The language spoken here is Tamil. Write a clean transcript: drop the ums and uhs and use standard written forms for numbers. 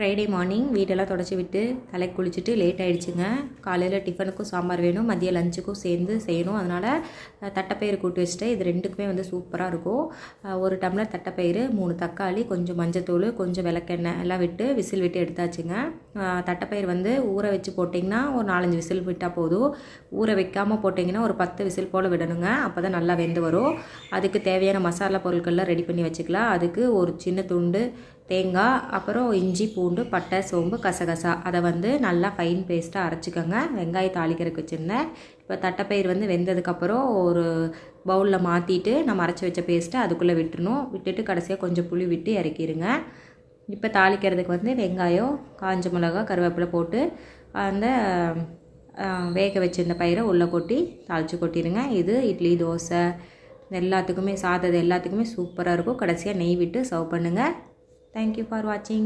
ஃப்ரைடே மார்னிங் வீடெல்லாம் தொடச்சி விட்டு தலைக்கு குளிச்சுட்டு லேட் ஆகிடுச்சுங்க. காலையில் டிஃபனுக்கும் சாம்பார் வேணும், மதியம் லஞ்சுக்கும் சேர்ந்து செய்யணும். அதனால் தட்டைப்பயிறு கூட்டு வச்சுட்டேன். இது ரெண்டுக்குமே சூப்பராக இருக்கும். 1 டம்ளர் தட்டைப்பயிறு, 3 தக்காளி, கொஞ்சம் மஞ்சத்தூள், கொஞ்சம் விளக்கெண்ணெய் எல்லாம் விட்டு விசில் விட்டு எடுத்தாச்சுங்க. தட்டைப்பயிறு ஊற வச்சு போட்டிங்கன்னா ஒரு 4-5 விசில் விட்டால் போதும். ஊற வைக்காமல் போட்டிங்கன்னா ஒரு 10 விசில் போல் விடணுங்க. அப்போ தான் நல்லா வெந்து வரும். அதுக்கு தேவையான மசாலா பொருட்கள்லாம் ரெடி பண்ணி வச்சுக்கலாம். அதுக்கு ஒரு சின்ன துண்டு தேங்காய், அப்புறம் இஞ்சி, பூண்டு, பட்டை, சோம்பு, கசகசா அதை நல்லா ஃபைன் பேஸ்ட்டாக அரைச்சிக்கோங்க. வெங்காயம் தாளிக்கிறதுக்கு வச்சுருந்தேன். இப்போ தட்டைப்பயிர் வெந்ததுக்கப்புறம் ஒரு பவுலில் மாற்றிட்டு நம்ம அரைச்சி வச்ச பேஸ்ட்டை அதுக்குள்ளே விட்டுறணும். விட்டுட்டு கடைசியாக கொஞ்சம் புளி விட்டு இறக்கிடுங்க. இப்போ தாளிக்கிறதுக்கு வெங்காயம், காஞ்ச மிளகா, கருவேப்பிலை போட்டு அந்த வேக வச்சிருந்த பயிரை உள்ளே கொட்டி தாளித்து கொட்டிடுங்க. இது இட்லி, தோசை எல்லாத்துக்குமே, சாதம் எல்லாத்துக்குமே சூப்பராக இருக்கும். கடைசியாக நெய் விட்டு சர்வ் பண்ணுங்கள். Thank you for watching.